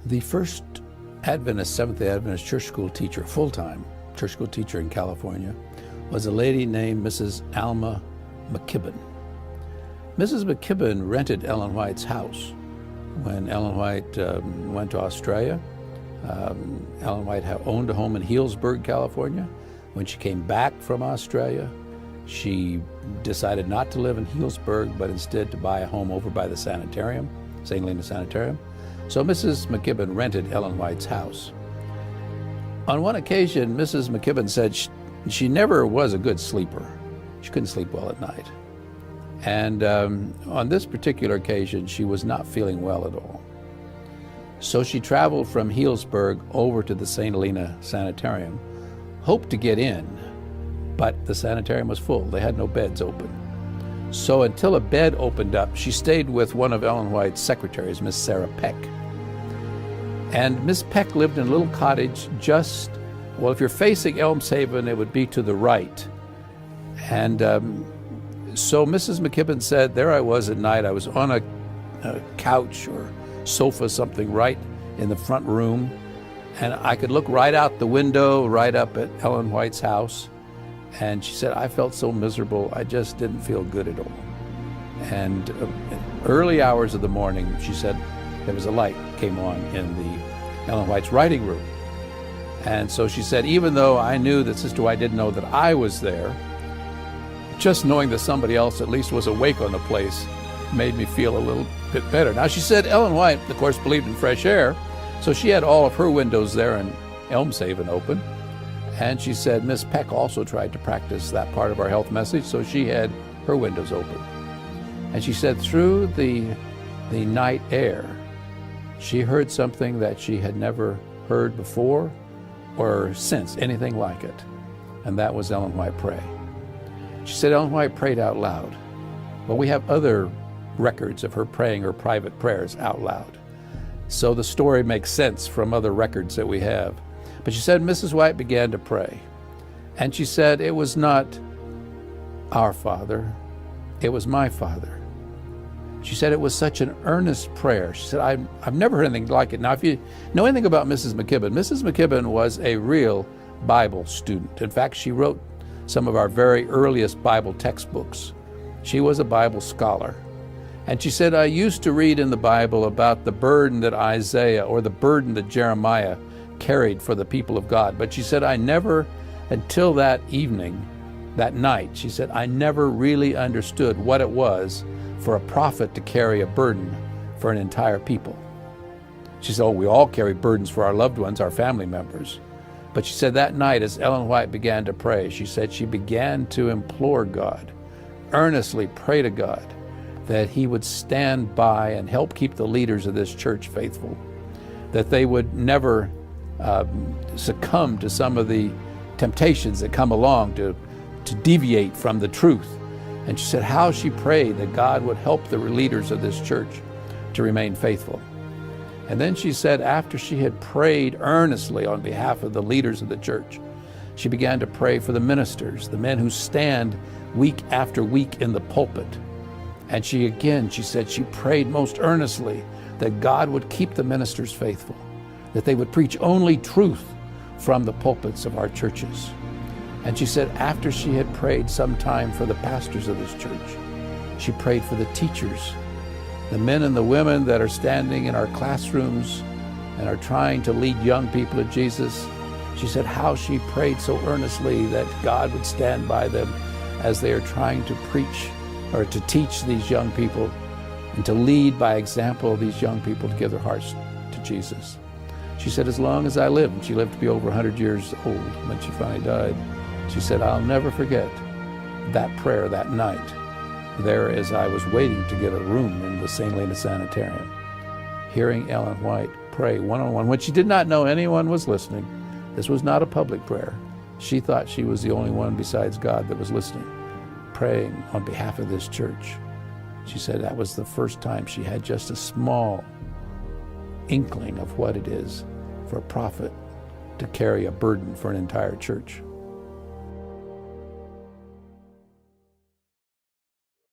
The first Adventist, Seventh-day Adventist church school teacher, full-time church school teacher in California, was a lady named Mrs. Alma McKibben. Mrs. McKibben rented Ellen White's house when Ellen White went to Australia. Ellen White owned a home in Healdsburg, California. When she came back from Australia, she decided not to live in Healdsburg, but instead to buy a home over by the sanitarium, St. Helena Sanitarium. So Mrs. McKibben rented Ellen White's house. On one occasion, Mrs. McKibben said she never was a good sleeper. She couldn't sleep well at night. And on this particular occasion, she was not feeling well at all. So she traveled from Healdsburg over to the St. Helena Sanitarium, hoped to get in, but the sanitarium was full. They had no beds open. So until a bed opened up, she stayed with one of Ellen White's secretaries, Miss Sarah Peck. And Miss Peck lived in a little cottage just, well, if you're facing Elmshaven, it would be to the right. And so Mrs. McKibben said, there I was at night. I was on a couch or sofa, something, right in the front room. And I could look right out the window, right up at Ellen White's house. And she said, I felt so miserable. I just didn't feel good at all. And early hours of the morning, she said, there was a light came on in the Ellen White's writing room. And so she said, even though I knew that Sister White didn't know that I was there, just knowing that somebody else at least was awake on the place made me feel a little bit better. Now, she said Ellen White, of course, believed in fresh air, so she had all of her windows there in Elmshaven open. And she said Miss Peck also tried to practice that part of our health message, so she had her windows open. And she said through the night air, she heard something that she had never heard before or since, anything like it. And that was Ellen White pray. She said Ellen White prayed out loud. Well, we have other records of her praying her private prayers out loud. So the story makes sense from other records that we have. But she said Mrs. White began to pray. And she said it was not our Father, it was my Father. She said it was such an earnest prayer. She said, I've never heard anything like it. Now, if you know anything about Mrs. McKibben was a real Bible student. In fact, she wrote some of our very earliest Bible textbooks. She was a Bible scholar. And she said, I used to read in the Bible about the burden that Isaiah or the burden that Jeremiah carried for the people of God. But she said, I never, until that evening, that night, she said, I never really understood what it was for a prophet to carry a burden for an entire people. She said, oh, we all carry burdens for our loved ones, our family members. But she said that night, as Ellen White began to pray, she said she began to implore God, earnestly pray to God, that He would stand by and help keep the leaders of this church faithful, that they would never succumb to some of the temptations that come along to deviate from the truth. And she said how she prayed that God would help the leaders of this church to remain faithful. And then she said after she had prayed earnestly on behalf of the leaders of the church, she began to pray for the ministers, the men who stand week after week in the pulpit. And she said she prayed most earnestly that God would keep the ministers faithful, that they would preach only truth from the pulpits of our churches. And she said after she had prayed some time for the pastors of this church, she prayed for the teachers, the men and the women that are standing in our classrooms and are trying to lead young people to Jesus. She said how she prayed so earnestly that God would stand by them as they are trying to preach or to teach these young people and to lead by example these young people to give their hearts to Jesus. She said, as long as I live, and she lived to be over 100 years old when she finally died, she said, I'll never forget that prayer that night there as I was waiting to get a room in the St. Helena Sanitarium, hearing Ellen White pray one-on-one when she did not know anyone was listening. This was not a public prayer. She thought she was the only one besides God that was listening, praying on behalf of this church. She said that was the first time she had just a small inkling of what it is for a prophet to carry a burden for an entire church.